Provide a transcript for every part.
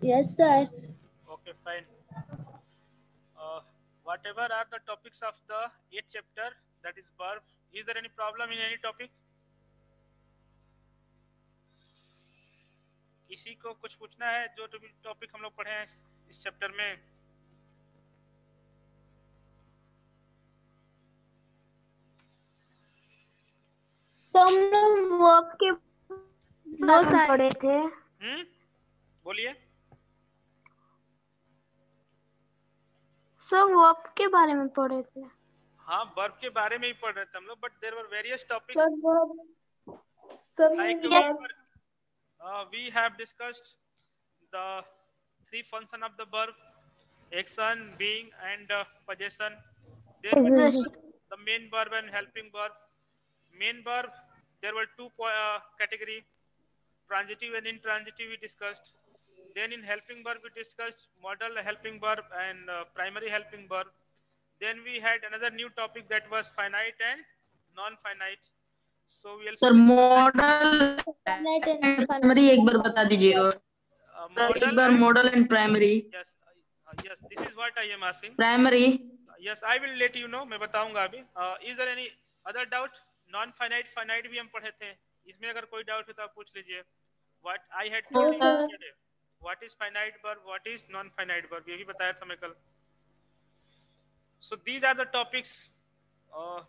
Yes, sir. Okay, fine. Whatever are the topics of the 8th chapter, that is verb. Is there any problem in any topic? किसी को कुछ पूछना है जो topic हम लोग पढ़े हैं इस चैप्टर में? तो हम लोग वर्ब के बारे में पढ़े थे। बोलिए। सर वर्ब के बारे में पढ़े थे। हाँ, वर्ब के बारे में ही पढ़ रहे थे हम लोग, but there were various topics like we have discussed the three function of the verb: action, being, and possession. Then the main verb and helping verb. Main verb, there were two category: transitive and intransitive. We discussed. Then in helping verb we discussed modal helping verb and primary helping verb. Then we had another new topic that was finite and non-finite. So we'll sir model primary एक बार बता दीजिए और एक बार model and primary. Yes, this is what I am asking. Primary. Yes, I will let you know. मैं बताऊंगा अभी. Is there any other doubt? Non-finite, finite भी हम पढ़े थे. इसमें अगर कोई डाउट है तो आप पूछ लीजिए. What I had told you yesterday. What is finite verb? What is non-finite verb? ये भी बताया था मैं कल. So these are the topics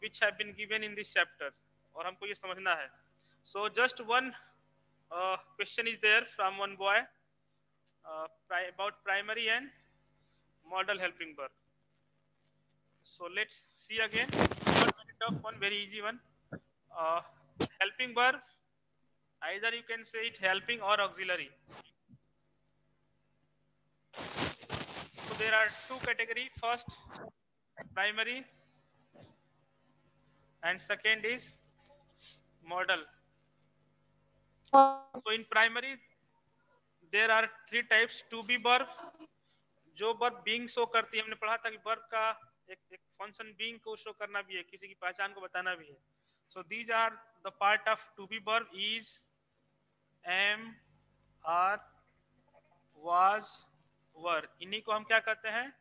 which have been given in this chapter. और हमको ये समझना है. So just one question is there from one boy about primary and modal helping verb. So let's see again. Not very tough one, very easy one. Helping verb. Either you can say it helping or auxiliary. So there are two categories. First, primary, and second is modal. So in primary, there are three types. To be verb, जो verb being show करती है. हमने पढ़ा था कि verb का एक function being को शो करना भी है, किसी की पहचान को बताना भी है. So these are the part of to be verb: is, am, are, was, were. इन्हीं को हम क्या कहते हैं?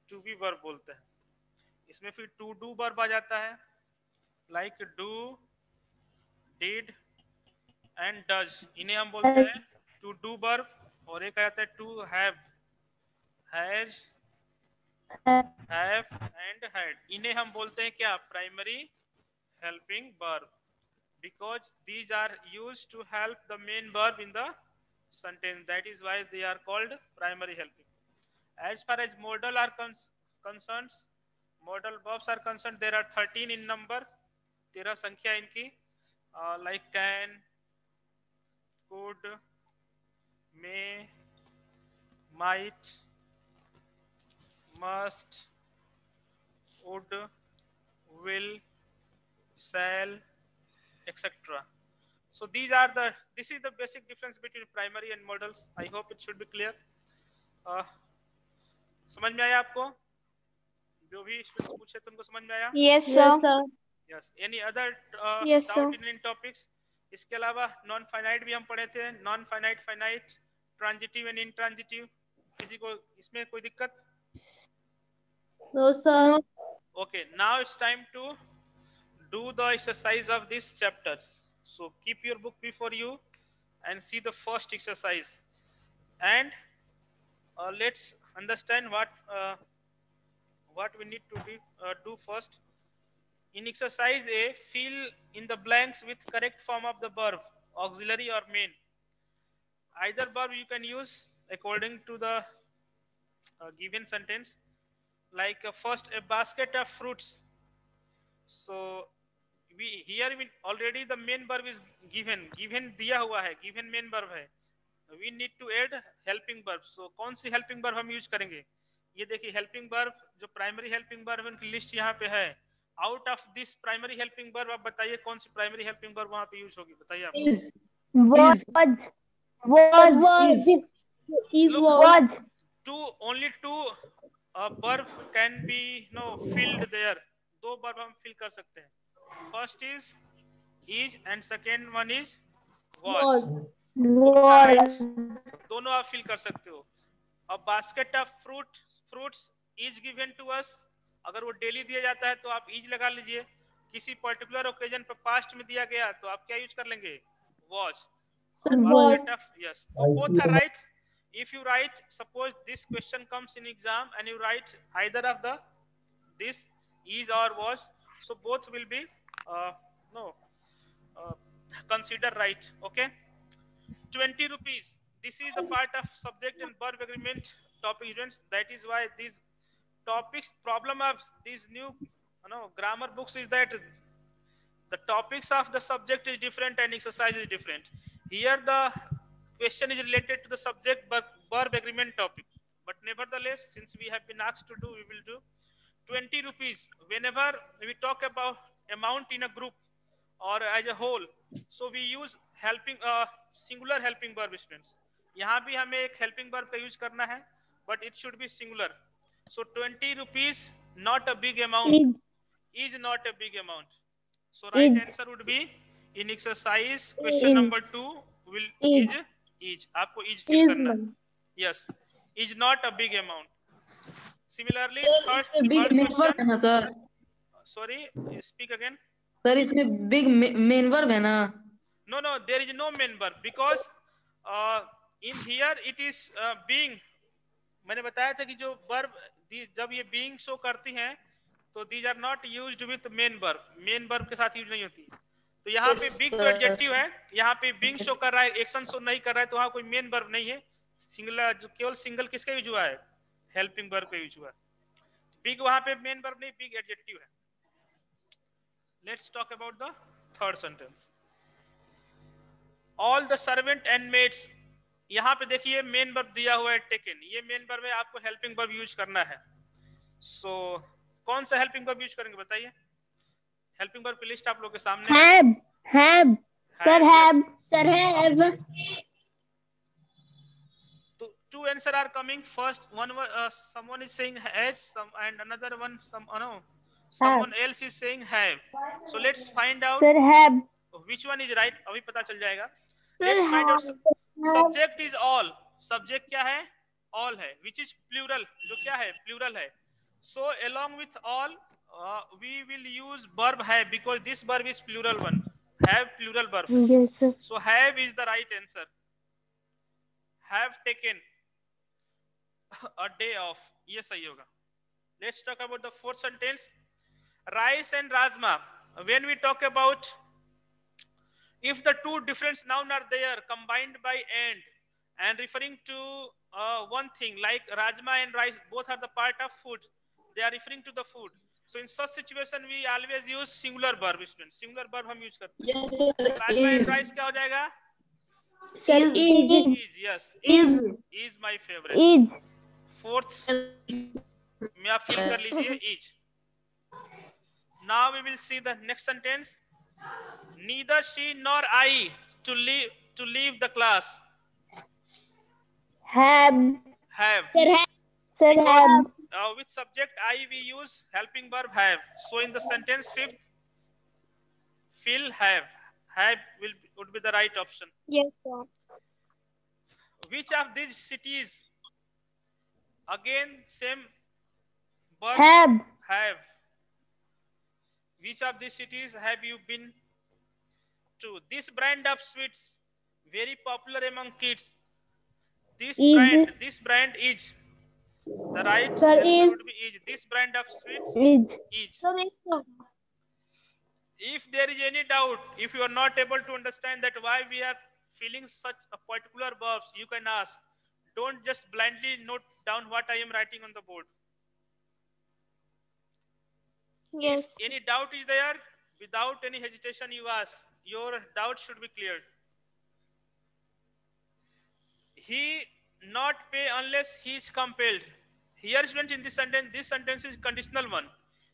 To be verb बोलते हैं. इसमें फिर to do verb आ जाता है, like do, did and does. इन्हें हम बोलते हैं to do verb. और एक आ जाता है to have, has, have and had. इन्हें हम बोलते हैं क्या? Primary helping verb, because these are used to help the main verb in the sentence. That is why they are called primary helping. As far as modal are concerned, modal verbs are concerned, there are 13 in number. 13 संख्या इनकी, like can, could, may, might, must, would, will, shall, etc. So this is the basic difference between primary and modals. I hope it should be clear. समझ में आया आपको? जो भी students पूछे तुमको समझ में आया? Yes, sir. Yes. Any other Yes, doubt sir. in topics? इसके अलावा नॉन फाइनाइट भी हम पढ़े थे. Non finite, finite, transitive and intransitive. किसी को इसमें कोई दिक्कत? No, sir. Okay, now it's time to do the exercise of these chapters. So keep your book before you and see the first exercise, and let's understand what we need to do first. In exercise A, fill in the blanks with correct form of the verb, auxiliary or main. Either verb you can use according to the given sentence. Like first, a basket of fruits. So here already the main verb is given दिया हुआ है, given main verb है. We need to add helping verb. So कौन सी helping verb हम use करेंगे? ये देखिए helping verb, जो primary helping verb है उनकी लिस्ट यहाँ पे है. Out of this primary helping verb आप बताइए कौन सी primary helping verb वहाँ पे यूज होगी? बताइए आप. Only two verb can be filled there. दो verb हम fill कर सकते हैं. First is and second one is was. Was. दोनों आप फिल कर सकते हो. A basket of fruits is given to us. अगर वो डेली दिया जाता है तो आप इज लगा लीजिए. किसी पर्टिकुलर ओकेजन पर पास्ट में दिया गया तो आप क्या यूज कर लेंगे? Was. Basket of, yes. So both are right. If you write, suppose this question comes in exam and you write either of the this is or was, so both will be no consider right. Okay. 20 rupees. This is the part of subject and verb agreement topic students. That is why these topics, problem of these new grammar books is that the topics of the subject is different and exercise is different. Here the question is related to the subject but verb agreement topic. But nevertheless, since we have been asked to do, we will do. 20 rupees. Whenever we talk about amount in a group or as a whole, so we use helping singular helping verb students. यहाँ भी हमें एक helping verb का use करना है, but it should be singular. So 20 rupees, not a big amount. Is not a big amount. So right answer would be in exercise question number 2 will is. आपको is fill करना. Yes, is not a big amount. Similarly, इसमें big main verb है ना sir? Sorry, speak again. Sir इसमें big main verb है ना? No, there is no main verb because in here it is being. मैंने बताया था कि जो verb जब ये being शो करती हैं तो these are not used with main verb. main verb के साथ यूज नहीं होती. तो यहाँ पे big तो एडजेक्टिव है, यहाँ पे being शो कर रहा है, एक्शन शो नहीं कर रहा है, तो वहाँ कोई main verb नहीं है. सिंगुलर केवल सिंगल किसका यूज हुआ है? हेल्पिंग वर्ब का यूज हुआ है. बिग वहां पे मेन वर्ब नहीं, बिग एडजेक्टिव है. Let's talk about the third sentence. All the servant and maids. यहाँ पे देखिए मेन वर्ब दिया हुआ है टेकन. ये मेन वर्ब है, आपको हेल्पिंग वर्ब यूज करना है. सो कौन सा हेल्पिंग वर्ब यूज करेंगे बताइए? हेल्पिंग वर्ब की लिस्ट आप लोगों के सामने है. Have. Sir have. Two answers are coming. First one, someone is saying has, and another one, someone else is saying have. So let's find out which one is right. अभी पता चल जाएगा. Let's find out. Subject is all. Subject क्या है? All है. Which is plural. जो क्या है? Plural है. So along with all, we will use verb have because this verb is plural one. Have plural verb. Yes, sir. So have is the right answer. Have taken a day off. ये सही होगा. Let's talk about the fourth sentence. Rice and rajma. When we talk about if the two different nouns are there combined by and referring to one thing like rajma and rice, both are the part of food. They are referring to the food. So in such situation we always use singular verb. Students, singular verb हम use करते हैं. Yes sir. Rajma and rice क्या हो जाएगा? Sir is. Yes. Is my favorite. Is. Fourth में आप fill कर लीजिए is. Now we will see the next sentence. Neither she nor I to leave the class. Have. Sir have. With subject I we use helping verb have. So in the sentence fifth, fill have. Have would be the right option. Yes, sir. Which of these cities? Again same verb. Have. Which of these cities have you been to? This brand of sweets very popular among kids. This brand is. The right answer would be is. This brand of sweets is. If there is any doubt, if you are not able to understand that why we are filling such a particular verbs, you can ask. Don't just blindly note down what I am writing on the board. Yes. If any doubt is there, without any hesitation you ask. Your doubt should be cleared. He not pay unless he is compelled. Here students, in this sentence is conditional one.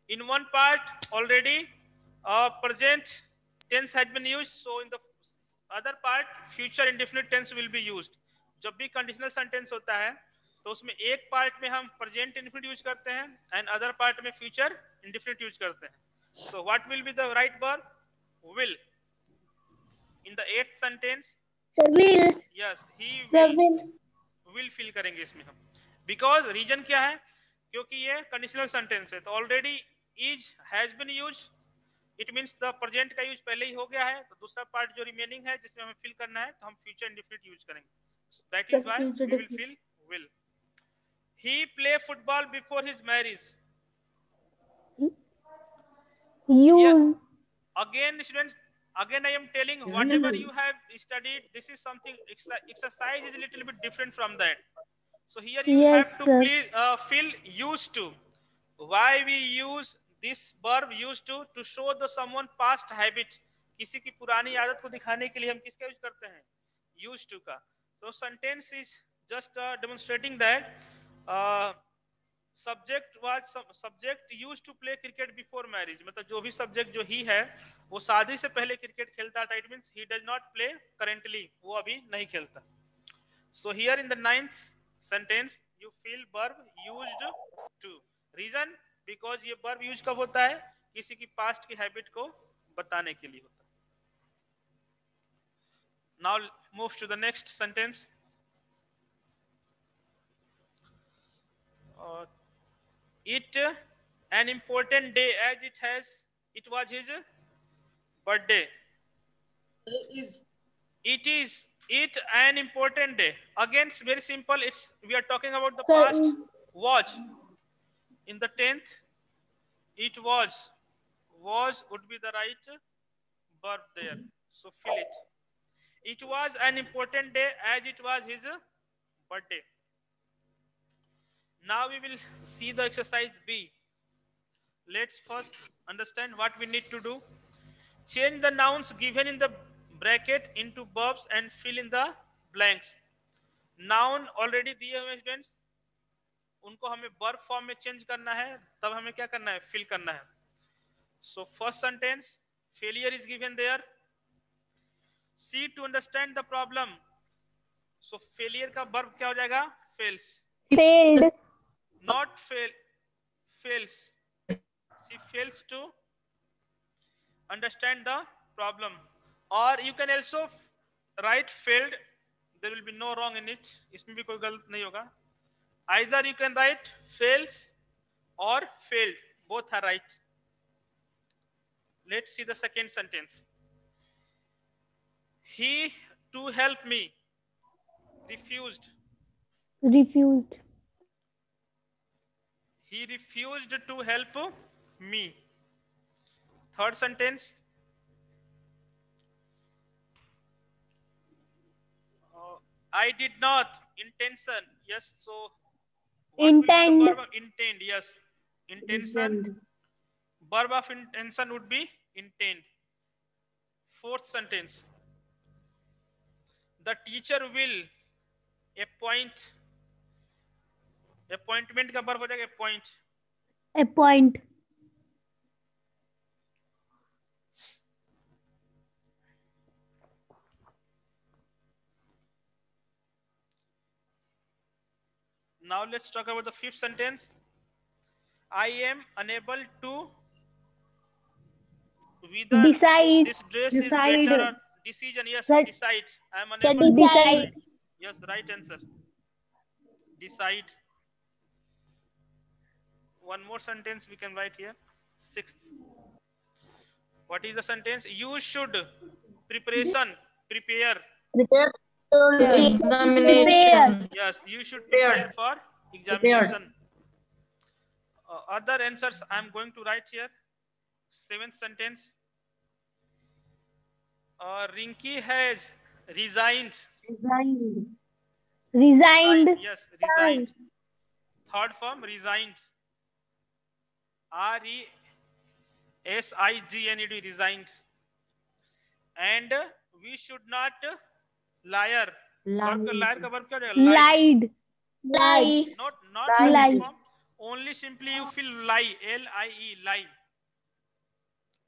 In one part already present tense has been used, so in the other part future indefinite tense will be used. जब भी conditional sentence होता है तो उसमें एक part में हम present indefinite use करते हैं एंड अदर पार्ट में फ्यूचर इंडेफिनिट यूज करते हैं. So what will be the right verb? Will. In the 8th sentence Sir, will. Yes he Sir, will fill करेंगे इसमें हम, बिकॉज रीजन क्या है, क्योंकि ये कंडीशनल सेंटेंस है, तो already is has been use, it means the present का यूज पहले ही हो गया है, तो दूसरा पार्ट जो रिमेनिंग है जिसमें हमें फिल करना है, तो हम फ्यूचर इंडेफिनिट यूज करेंगे, that is why we will fill will. He play football before his marriage. use. Again, students, again I am telling whatever you have studied, this is something, exercise is a little bit different from that. So here you Yes, have to sir. please fill used to. Why we use this verb used to show the someone past habit. किसी की पुरानी आदत को दिखाने के लिए हम किसका यूज करते हैं, used to का. So sentence is just demonstrating that subject used to play cricket before marriage. मतलब जो भी subject जो ही है वो शादी से पहले क्रिकेट खेलता था, it means he does not play currently, वो अभी नहीं खेलता. So here in the 9th sentence you fill verb used to. Reason, because ये verb use कब होता है, किसी की past की habit को बताने के लिए होता है. Now move to the next sentence. It an important day as it was his birthday. It is an important day. Again, it's very simple. We are talking about the past. Was in the 10th. It was would be the right verb there. So fill it. It was an important day as it was his birthday. Now we will see the exercise B. Let's first understand what we need to do. Change the nouns given in the bracket into verbs and fill in the blanks. Noun already दिए हुए students, उनको हमें verb form में change करना है, तब हमें क्या करना है, fill करना है. So first sentence, failure is given there. C, to understand the problem. So failure का verb क्या हो जाएगा, fails. Failed. Not fails. She fails to understand the problem. Or you can also write failed. There will be no wrong in it. इसमें भी कोई गलत नहीं होगा. Either you can write fails or failed. Both are right. Let's see the second sentence. He, to help me, refused. Refused. He refused to help me. Third sentence. I did not. Intention. Yes. So Intend. the verb of intend. Yes. Intention. Verb of intention would be intend. Fourth sentence. The teacher will appoint. Appointment का verb हो जाएगा appoint. Appoint. Now let's talk about the fifth sentence. I am unable to whether decide. This dress Decide. is better or decision. Yes, Right. decide. I am unable to Decide. Yes, right answer. Decide. One more sentence we can write here. Sixth. What is the sentence? You should preparation. Prepare. Prepare for examination. Yes, you should prepare for examination. Other answers I am going to write here. Seventh sentence. Rinki has resigned. Resigned. Yes, resigned. Third form, resigned. RESIGNED, resigned. And we should not liar. Liar का verb क्या हो जाएगा? Lied. Lie. Not Lie. form. Only simply you feel lie. L-I-E, lie.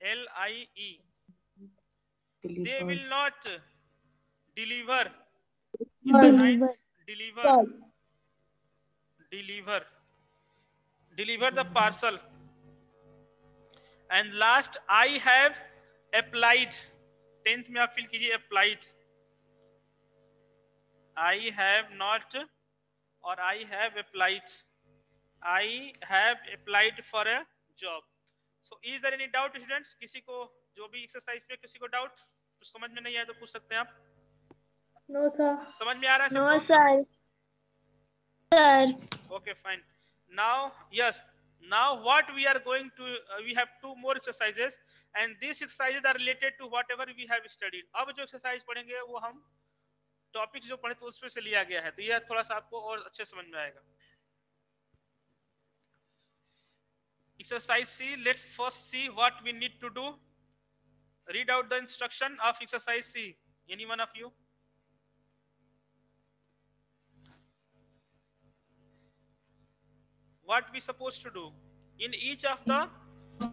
L-I-E. They will not deliver. In the ninth, deliver the parcel. And last, I have applied. 10th में आप feel कीजिए applied. I have not or I have applied. I have applied for a job. So is there any doubt students? किसी को जो भी exercise में किसी को डाउट तो समझ में नहीं आया तो पूछ सकते हैं आप. No sir. समझ में आ रहा है No सबको? sir. Sir. Okay, fine. Now, yes. Now what we are going to, we have two more exercises and these exercises are related to whatever we have studied. अब जो exercise पढ़ेंगे वो हम topics जो पढ़े तो उसमें से लिया गया है, तो यह थोड़ा सा आपको और अच्छे समझ में आएगा. Exercise C, let's first see what we need to do. Read out the instruction of exercise C. Any one of you? What we supposed to do? In each of the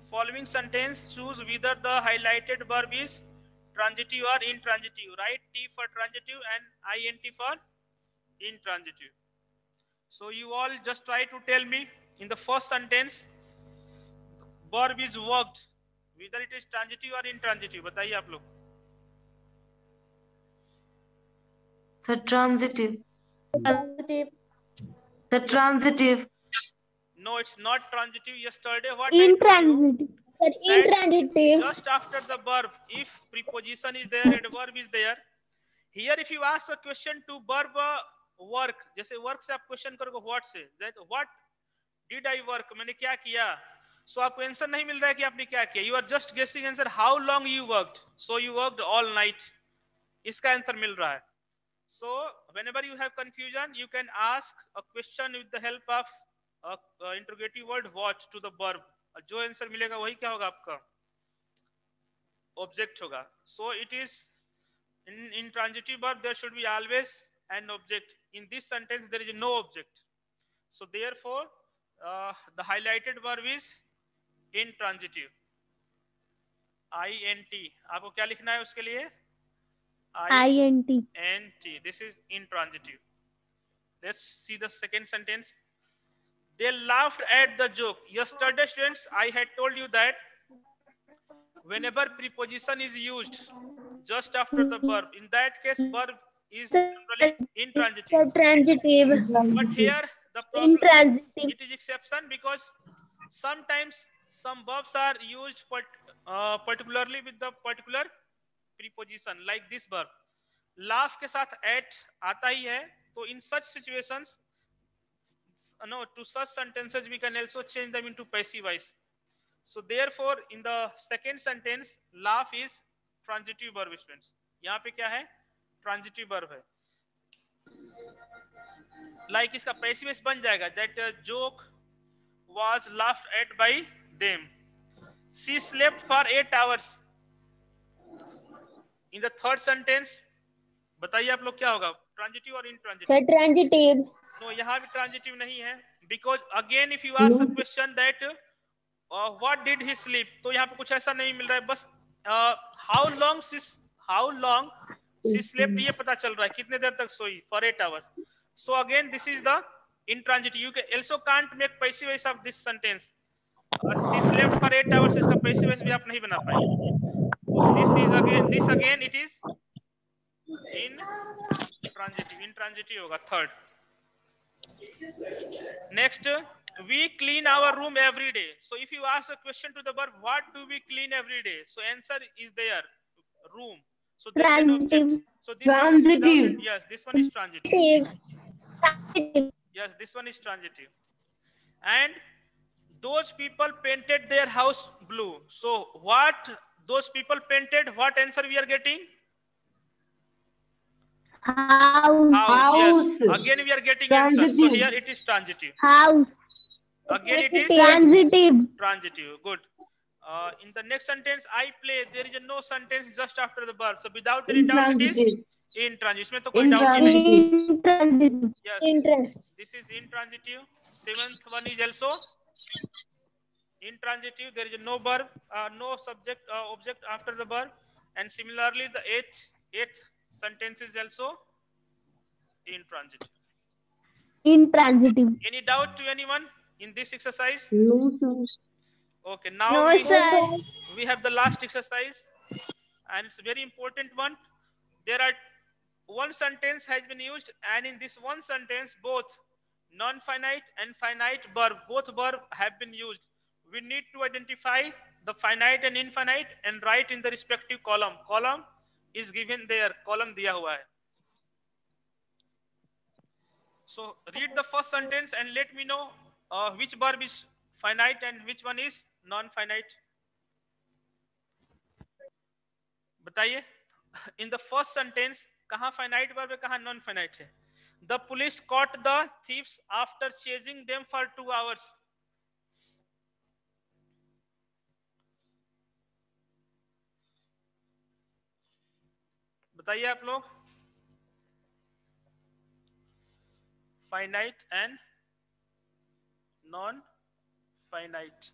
following sentence, choose whether the highlighted verb is transitive or intransitive. Write T for transitive and INT for intransitive. So you all just try to tell me in the first sentence, verb is worked, whether it is transitive or intransitive. बताइए आप लोग. The transitive. Transitive. The transitive. No, it's not transitive. Yesterday, what Intransitive. Intransitive. Just after the verb, if preposition is there and verb is there. Here, if you ask a question to verb work, जैसे work से आप question करोगे what से, that what did I work? मैंने क्या किया? So आपको answer नहीं मिल रहा है कि आपने क्या किया. You are just guessing answer. How long you worked? So you worked all night. इसका आंसर मिल रहा है. So whenever you have confusion, you can ask a question with the help of interrogative word what to the verb. जो answer मिलेगा वही क्या होगा आपका? Object होगा. So it is in intransitive verb there should be always an object. In this sentence there is no object. So therefore the highlighted verb is intransitive. INT. आपको क्या लिखना है उसके लिए? INT. This is intransitive. Let's see the second sentence. They laughed at the joke. Yesterday, students, I had told you that whenever preposition is used just after the verb, in that case, verb is generally intransitive. Transitive. But here, the problem Intransitive. it is exception because sometimes some verbs are used particularly with the particular preposition, like this verb. Laugh के साथ at आता ही है, तो in such situations, no, to such sentences we can also change them into passive voice. So therefore, in the second sentence, laugh is transitive verb, students. यहाँ पे क्या है? Transitive verb है. Like इसका passive voice बन जाएगा. That joke was laughed at by them. She slept for 8 hours. In the third sentence, बताइए आप लोग क्या होगा? Transitive or intransitive? Sir, transitive. No, यहाँ भी transitive नहीं है. Because again, if you ask a question that what did he sleep, तो यहाँ पे कुछ ऐसा नहीं मिल रहा है. बस how long she slept ये पता चल रहा है. कितने देर तक सोई? For 8 hours. So again, this is the intransitive. You also can't make passive voice of this sentence. She slept for 8 hours. इसका passive voice भी आप नहीं बना पाएंगे. This again it is intransitive होगा. Third. Next, we clean our room every day. So if you ask a question to the verb, what do we clean every day? So answer is there, room. So this is an object. So this Transitive. Yes, this one is transitive. Transitive. Yes, this one is transitive. And those people painted their house blue. So what those people painted, what answer we are getting? House. Yes. Again we are getting answer. So here it is transitive. House. Again it is transitive. Good. In the next sentence, I play. There is no sentence just after the verb. So without any doubt, it is intransitive. इसमें तो कोई doubt नहीं. Yes. This is intransitive. Seventh one is also intransitive. There is no verb, no subject, object after the verb. And similarly, the eighth sentence is also intransitive. Any doubt to anyone in this exercise? No, sir. Okay, now we have the last exercise, and it's a very important one. There are one sentence has been used, and in this one sentence both non-finite and finite verb, both verb have been used. We need to identify the finite and infinite and write in the respective column. Column is given there, column diya hua hai. So read the first sentence and let me know which verb is finite and which one is non-finite. बताइए, in the first sentence कहाँ finite verb है, कहाँ non-finite है? The police caught the thieves after chasing them for 2 hours. बताइए आप लोग, finite and non-finite.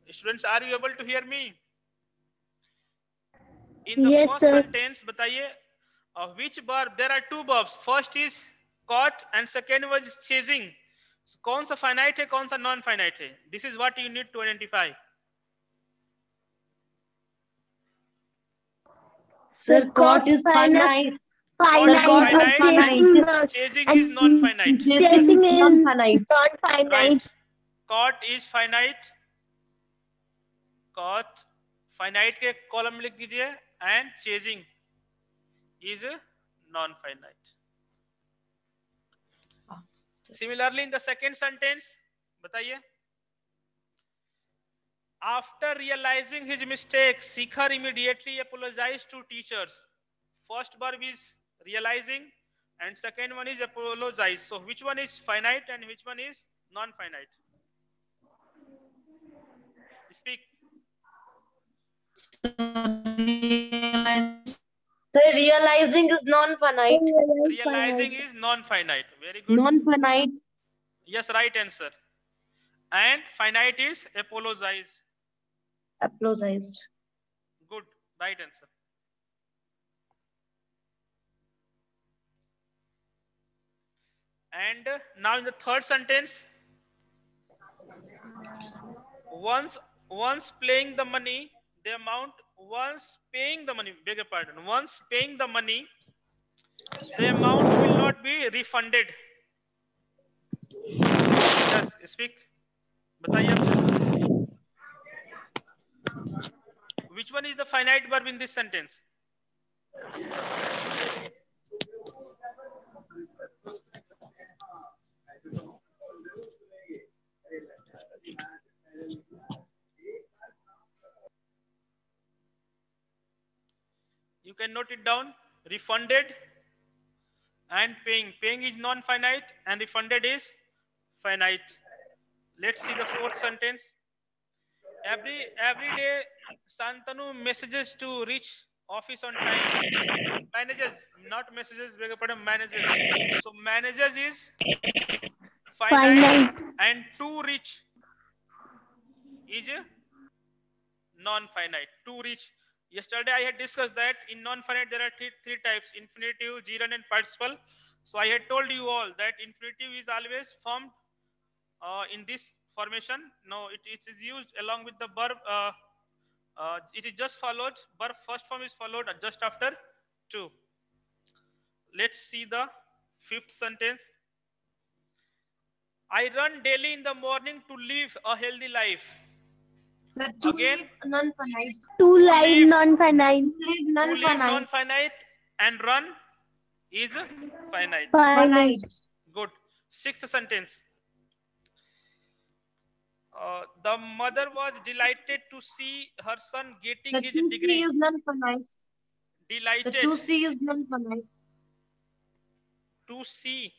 Students, are you able to hear me? In the Yes, first sir. sentence, बताइए which verb? There are two verbs. First is caught and second was chasing. So, कौन सा finite है, कौन सा non-finite है? This is what you need to identify. Sir, caught is finite. Caught is Finite. finite. Chasing is non-finite. Chasing is non-finite. non-finite. Right. Caught is finite. Caught finite के column में लिख दीजिए, and chasing is non-finite. Similarly, in the second sentence, बताइए. After realizing his mistake, Shikhar immediately apologized to teachers. First verb is realizing, and second one is apologize. So, which one is finite and which one is non-finite? Speak. Sir, realizing is non-finite. Realizing is non-finite. Very good. Non-finite. Yes, right answer. And finite is apologize. Apologized. Good, right answer. And now in the third sentence, once paying the money, the amount, once paying the money, beg your pardon, once paying the money, the amount will not be refunded. Yes, speak. बताइए आप. Which one is the finite verb in this sentence? You can note it down. Refunded and paying. Paying is non-finite and refunded is finite. Let's see the fourth sentence. Every day, Santanu messages to reach office on time. Manages, not messages, beg your pardon, manages. So manages is finite and to reach is non-finite. To reach. Yesterday I had discussed that in non-finite there are three types: infinitive, gerund, and participle. So I had told you all that infinitive is always formed in this formation. No, it is used along with the verb. It is just followed. Verb first form is followed just after to. Let's see the fifth sentence. I run daily in the morning to live a healthy life. Again, non-finite. To live non-finite. To live non-finite and run is finite. Finite. Good. Sixth sentence. The mother was delighted to see her son getting his degree. To see is non-finite. Delighted. The to see is non-finite. To see.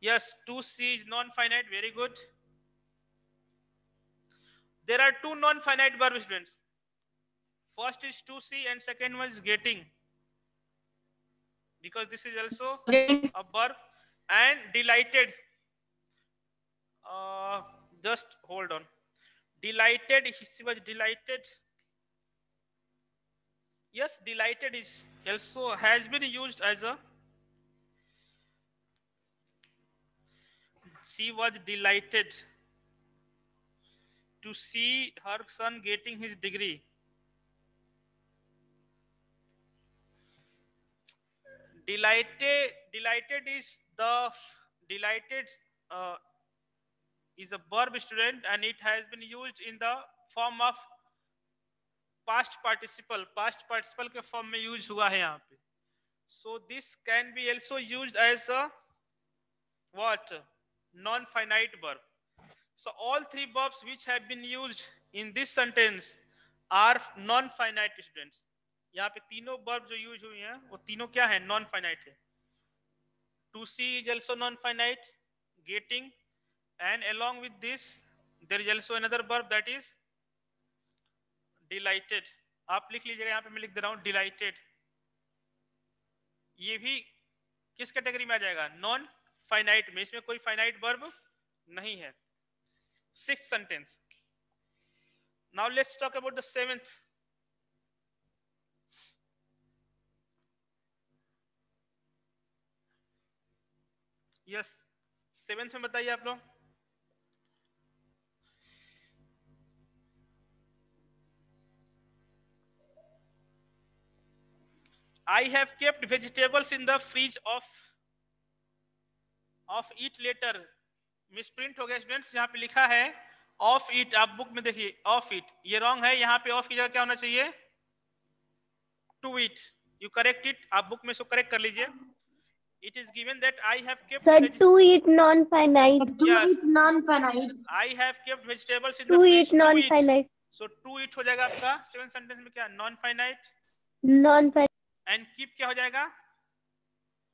Yes, to see is non-finite. Very good. There are two non-finite verbs, students. First is to see and second one is getting. Because this is also a verb. And delighted. Just hold on. Delighted, he was delighted. Yes, delighted is also has been used as a. She was delighted to see her son getting his degree. Delighted is a verb, student, and it has been used in the form of past participle. Past participle के form में use हुआ है यहाँ पे. So this can be also used as a what? Non-finite verb. So all three verbs which have been used in this sentence are non-finite, students. यहाँ पे तीनों verb जो use हुई हैं वो तीनों क्या है? Non-finite है. To see is also non-finite, getting, and along with this there is also another verb that is delighted. आप लिख लीजिएगा, यहाँ पे मैं लिख दे रहा हूँ delighted. ये भी किस कैटेगरी में आ जाएगा? नॉन फाइनाइट में. इसमें कोई फाइनाइट वर्ब नहीं है. Sixth sentence. Now let's talk about the seventh. Yes, seventh में बताइए आप लोग. I have kept vegetables in the fridge of eat later. Misprint हो गया स्टूडेंट्स. यहाँ पे लिखा है ऑफ इट. आप बुक में देखिए ऑफ इट, ये रॉन्ग है. यहाँ पे ऑफ की जगह क्या होना चाहिए? To it. You correct it. आप बुक में इसको करेक्ट कर लीजिए. It is given that I have kept. Sir, to eat non-finite. To Yes. eat non-finite. I have kept vegetables in To the fridge. eat non-finite. So to eat हो जाएगा आपका seven sentence में क्या? Non-finite. Non-finite. And keep क्या हो जाएगा?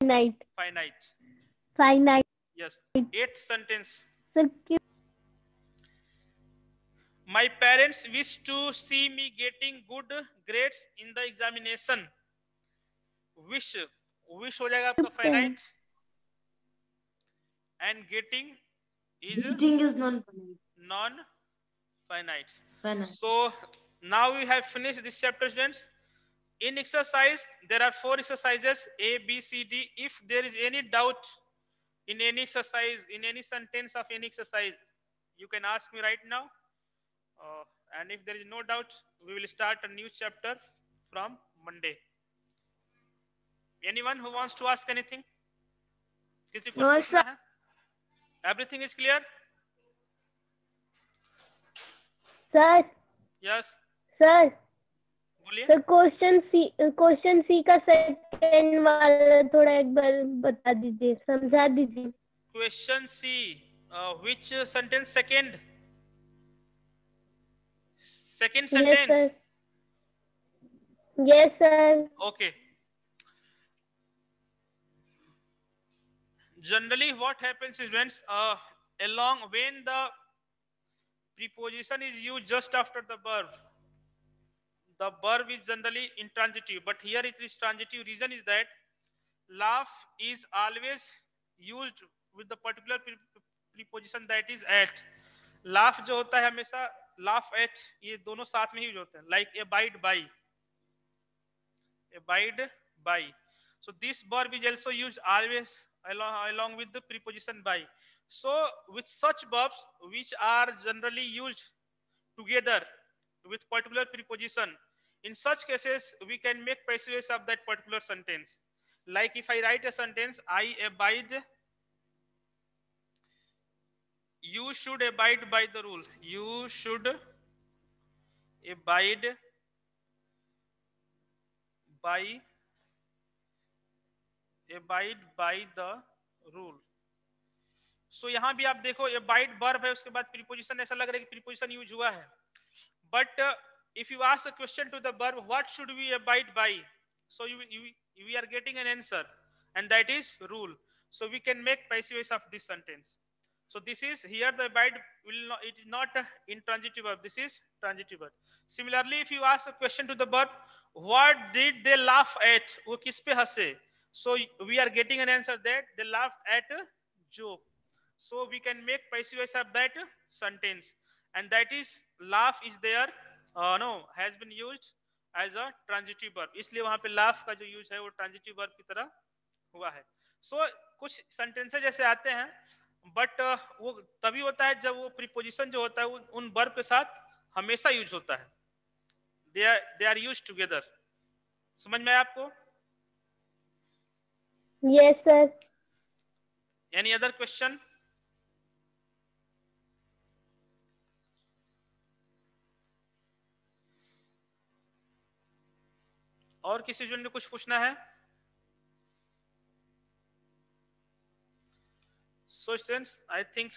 Finite. Finite. Yes. Eighth sentence. Sir, My parents wish to see me getting good grades in the examination. Wish हो जाएगा आपका finite. And getting is non-finite. Non-finite. Finite. So now we have finished this chapter, students. In exercise, there are 4 exercises, A, B, C, D. If there is any doubt in any exercise, in any sentence of any exercise, you can ask me right now. And if there is no doubt, we will start a new chapter from Monday. Anyone who wants to ask anything? No, sir. Everything is clear? Sir. Yes. Sir. बोलिए. तो question सी का second वाला थोड़ा एक बार बता दीजिए, समझा दीजिए. Question C. Which sentence? Second sentence. Yes, sir. Okay. Generally, what happens is when when the preposition is used just after the verb is generally intransitive, but here it is transitive. Reason is that laugh is always used with the particular preposition that is at. Laugh जो होता है हमेशा laugh at, ये दोनों साथ में ही use होते हैं. Like abide by. So this verb is also used always along with the preposition by. So with such verbs which are generally used together with particular preposition, in such cases we can make passive voice of that particular sentence. Like if I write a sentence, I abide, you should abide by the rule. You should abide by the rule. So यहाँ भी आप देखो abide verb है, उसके बाद preposition ऐसा लग रहा है कि preposition यूज हुआ है. But if you ask a question to the verb, what should we abide by? So we are getting an answer, and that is rule. So we can make passive voice of this sentence. So this is here the abide it is not intransitive verb. This is transitive verb. Similarly, if you ask a question to the verb, what did they laugh at? वो किस पे हंसे? So we are getting an answer that they laughed at a joke. So we can make passive voice of that sentence, and that is laugh is there. Has been used as a transitive verb. इसलिए वहां पे laugh का जो use है वो transitive verb की तरह हुआ है. So कुछ sentences जैसे आते हैं, but वो तभी होता है जब वो preposition जो होता है उन verb के साथ हमेशा यूज होता है. They are used together. समझ में आया आपको? Yes, sir. Any other question? और किसी स्टूडेंट ने कुछ पूछना है? So students, I think